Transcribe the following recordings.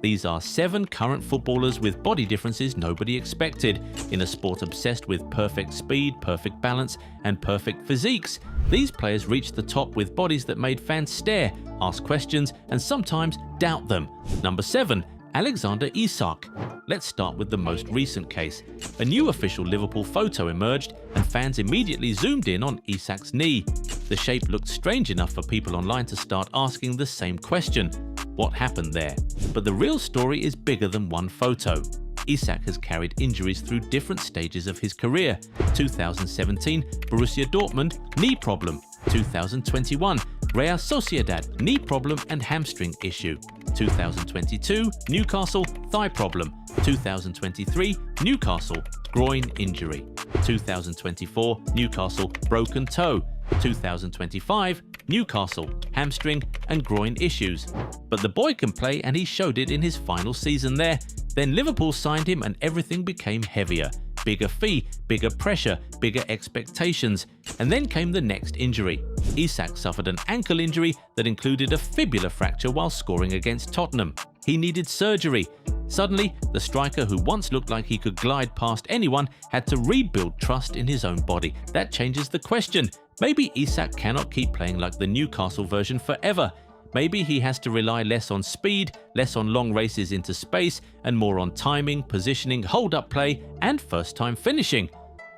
These are 7 current footballers with body differences nobody expected, in a sport obsessed with perfect speed, perfect balance, and perfect physiques. These players reached the top with bodies that made fans stare, ask questions, and sometimes doubt them. Number 7. Alexander Isak. Let's start with the most recent case. A new official Liverpool photo emerged, and fans immediately zoomed in on Isak's knee. The shape looked strange enough for people online to start asking the same question: what happened there? But the real story is bigger than one photo. Isak has carried injuries through different stages of his career. 2017, Borussia Dortmund, knee problem. 2021, Real Sociedad, knee problem and hamstring issue. 2022, Newcastle, thigh problem. 2023, Newcastle, groin injury. 2024, Newcastle, broken toe. 2025, Newcastle, hamstring and groin issues. But the boy can play, and he showed it in his final season there. Then Liverpool signed him and everything became heavier. Bigger fee, bigger pressure, bigger expectations. And then came the next injury. Isak suffered an ankle injury that included a fibula fracture while scoring against Tottenham. He needed surgery. Suddenly, the striker who once looked like he could glide past anyone had to rebuild trust in his own body. That changes the question. Maybe Isak cannot keep playing like the Newcastle version forever. Maybe he has to rely less on speed, less on long races into space, and more on timing, positioning, hold-up play, and first-time finishing.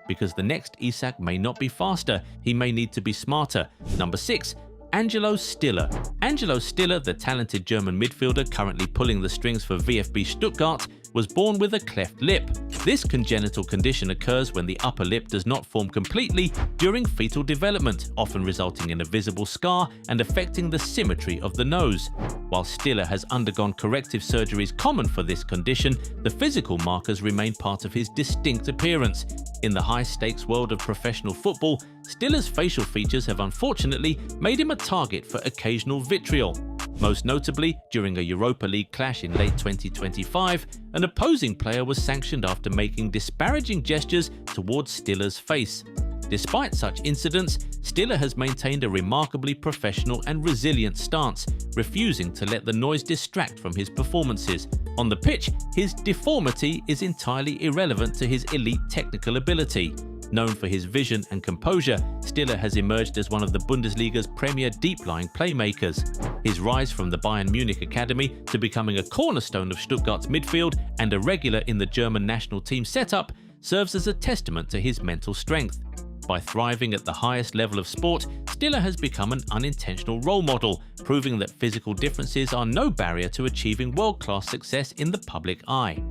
Because the next Isak may not be faster, he may need to be smarter. Number 6. Angelo Stiller. Angelo Stiller, the talented German midfielder currently pulling the strings for VfB Stuttgart, was born with a cleft lip. This congenital condition occurs when the upper lip does not form completely during fetal development, often resulting in a visible scar and affecting the symmetry of the nose. While Stiller has undergone corrective surgeries common for this condition, the physical markers remain part of his distinct appearance. In the high-stakes world of professional football, Stiller's facial features have unfortunately made him a target for occasional vitriol. Most notably, during a Europa League clash in late 2025, an opposing player was sanctioned after making disparaging gestures towards Stiller's face. Despite such incidents, Stiller has maintained a remarkably professional and resilient stance, refusing to let the noise distract from his performances. On the pitch, his deformity is entirely irrelevant to his elite technical ability. Known for his vision and composure, Stiller has emerged as one of the Bundesliga's premier deep-lying playmakers. His rise from the Bayern Munich academy to becoming a cornerstone of Stuttgart's midfield and a regular in the German national team setup serves as a testament to his mental strength. By thriving at the highest level of sport, Stiller has become an unintentional role model, proving that physical differences are no barrier to achieving world-class success in the public eye.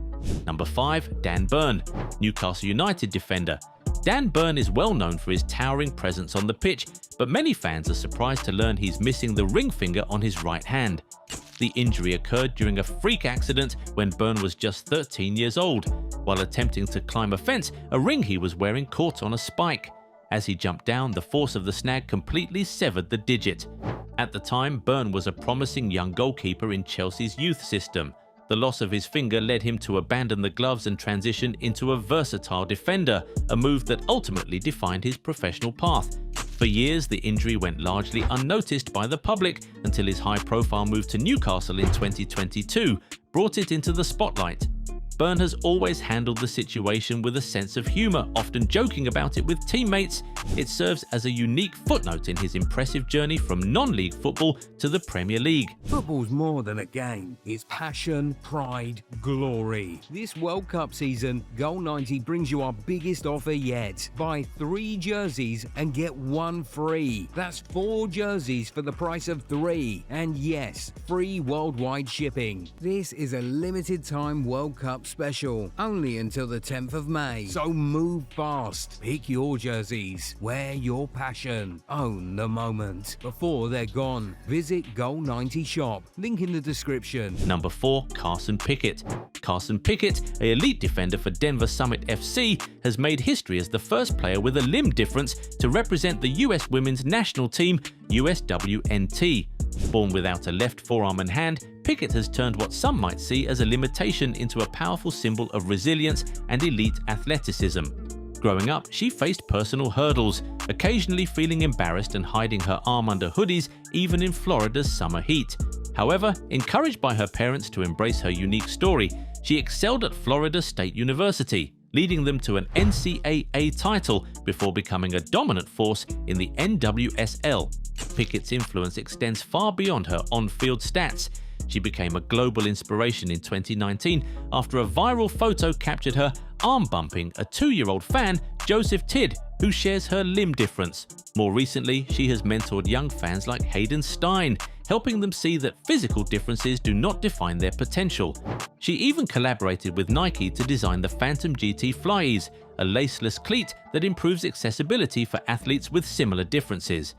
Number 5. Dan Burn, Newcastle United defender. Dan Burn is well known for his towering presence on the pitch, but many fans are surprised to learn he's missing the ring finger on his right hand. The injury occurred during a freak accident when Burn was just 13 years old. While attempting to climb a fence, a ring he was wearing caught on a spike. As he jumped down, the force of the snag completely severed the digit. At the time, Burn was a promising young goalkeeper in Chelsea's youth system. The loss of his finger led him to abandon the gloves and transition into a versatile defender, a move that ultimately defined his professional path. For years, the injury went largely unnoticed by the public until his high-profile move to Newcastle in 2022 brought it into the spotlight. Burn has always handled the situation with a sense of humor, often joking about it with teammates. It serves as a unique footnote in his impressive journey from non-league football to the Premier League. Football's more than a game. It's passion, pride, glory. This World Cup season, Goal90 brings you our biggest offer yet. Buy 3 jerseys and get 1 free. That's 4 jerseys for the price of 3. And yes, free worldwide shipping. This is a limited time World Cup special, only until the 10th of May. So move fast. Pick your jerseys. Wear your passion. Own the moment before they're gone. Visit Goal90 Shop. Link in the description. Number 4. Carson Pickett. Carson Pickett, an elite defender for Denver Summit FC, has made history as the first player with a limb difference to represent the US women's national team, USWNT. Born without a left forearm and hand, Pickett has turned what some might see as a limitation into a powerful symbol of resilience and elite athleticism. Growing up, she faced personal hurdles, occasionally feeling embarrassed and hiding her arm under hoodies even in Florida's summer heat. However, encouraged by her parents to embrace her unique story, she excelled at Florida State University, leading them to an NCAA title before becoming a dominant force in the NWSL. Pickett's influence extends far beyond her on-field stats. She became a global inspiration in 2019 after a viral photo captured her arm-bumping a 2-year-old fan, Joseph Tidd, who shares her limb difference. More recently, she has mentored young fans like Hayden Stein, helping them see that physical differences do not define their potential. She even collaborated with Nike to design the Phantom GT Flyease, a laceless cleat that improves accessibility for athletes with similar differences.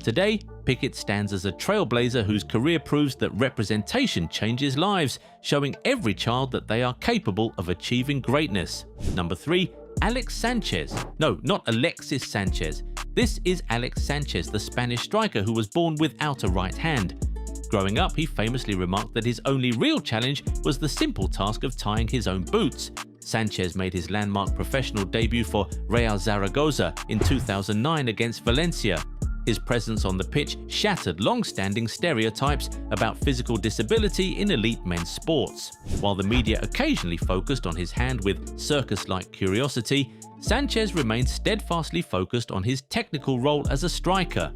Today, Pickett stands as a trailblazer whose career proves that representation changes lives, showing every child that they are capable of achieving greatness. Number 3. Alex Sanchez. No, not Alexis Sanchez. This is Alex Sanchez, the Spanish striker who was born without a right hand. Growing up, he famously remarked that his only real challenge was the simple task of tying his own boots. Sanchez made his landmark professional debut for Real Zaragoza in 2009 against Valencia. His presence on the pitch shattered long-standing stereotypes about physical disability in elite men's sports. While the media occasionally focused on his hand with circus-like curiosity, Sanchez remained steadfastly focused on his technical role as a striker.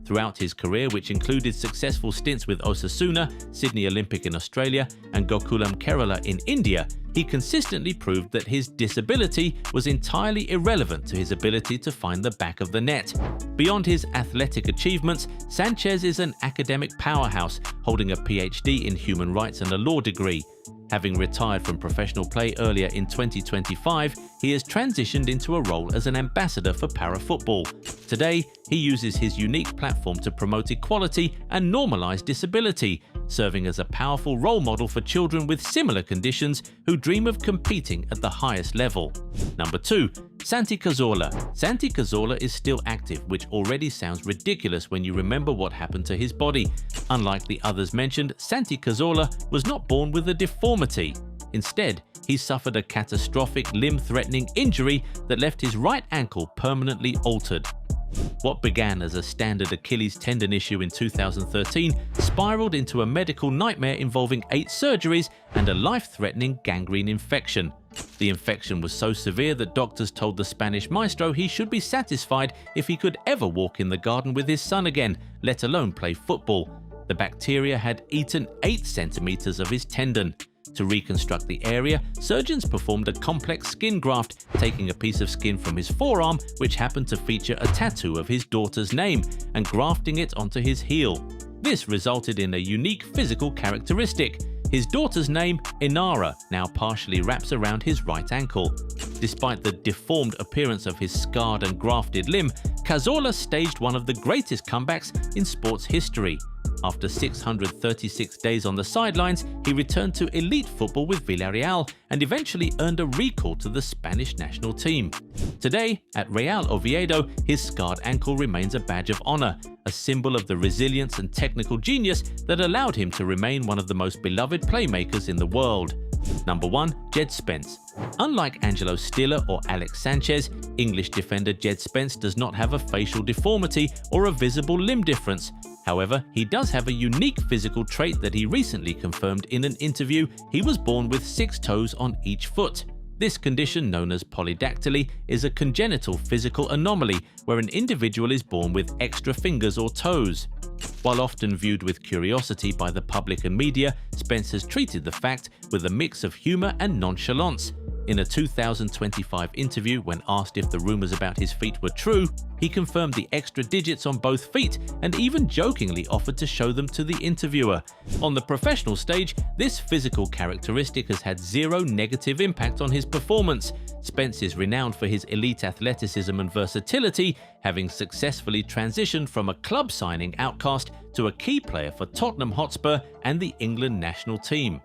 Throughout his career, which included successful stints with Osasuna, Sydney Olympic in Australia, and Gokulam Kerala in India, he consistently proved that his disability was entirely irrelevant to his ability to find the back of the net. Beyond his athletic achievements, Sanchez is an academic powerhouse, holding a PhD in human rights and a law degree. Having retired from professional play earlier in 2025, he has transitioned into a role as an ambassador for parafootball. Today, he uses his unique platform to promote equality and normalize disability, serving as a powerful role model for children with similar conditions who dream of competing at the highest level. Number 2. Santi Cazorla. Santi Cazorla is still active, which already sounds ridiculous when you remember what happened to his body. Unlike the others mentioned, Santi Cazorla was not born with a deformity. Instead, he suffered a catastrophic limb-threatening injury that left his right ankle permanently altered. What began as a standard Achilles tendon issue in 2013 spiraled into a medical nightmare involving 8 surgeries and a life-threatening gangrene infection. The infection was so severe that doctors told the Spanish maestro he should be satisfied if he could ever walk in the garden with his son again, let alone play football. The bacteria had eaten 8 centimeters of his tendon. To reconstruct the area, surgeons performed a complex skin graft, taking a piece of skin from his forearm, which happened to feature a tattoo of his daughter's name, and grafting it onto his heel. This resulted in a unique physical characteristic. His daughter's name, Inara, now partially wraps around his right ankle. Despite the deformed appearance of his scarred and grafted limb, Cazorla staged one of the greatest comebacks in sports history. After 636 days on the sidelines, he returned to elite football with Villarreal and eventually earned a recall to the Spanish national team. Today, at Real Oviedo, his scarred ankle remains a badge of honor, a symbol of the resilience and technical genius that allowed him to remain one of the most beloved playmakers in the world. Number 1. Jed Spence. Unlike Angelo Stiller or Alex Sanchez, English defender Jed Spence does not have a facial deformity or a visible limb difference. However, he does have a unique physical trait that he recently confirmed in an interview. He was born with 6 toes on each foot. This condition, known as polydactyly, is a congenital physical anomaly where an individual is born with extra fingers or toes. While often viewed with curiosity by the public and media, Spence has treated the fact with a mix of humor and nonchalance. In a 2025 interview, when asked if the rumors about his feet were true, he confirmed the extra digits on both feet and even jokingly offered to show them to the interviewer. On the professional stage, this physical characteristic has had 0 negative impact on his performance. Spence is renowned for his elite athleticism and versatility, having successfully transitioned from a club signing outcast to a key player for Tottenham Hotspur and the England national team.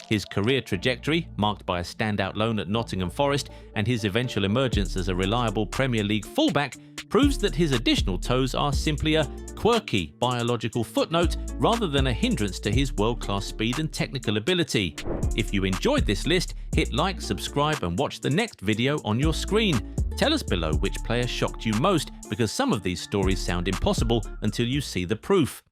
His career trajectory, marked by a standout loan at Nottingham Forest and his eventual emergence as a reliable Premier League fullback, proves that his additional toes are simply a quirky biological footnote rather than a hindrance to his world-class speed and technical ability. If you enjoyed this list, hit like, subscribe and watch the next video on your screen. Tell us below which player shocked you most, because some of these stories sound impossible until you see the proof.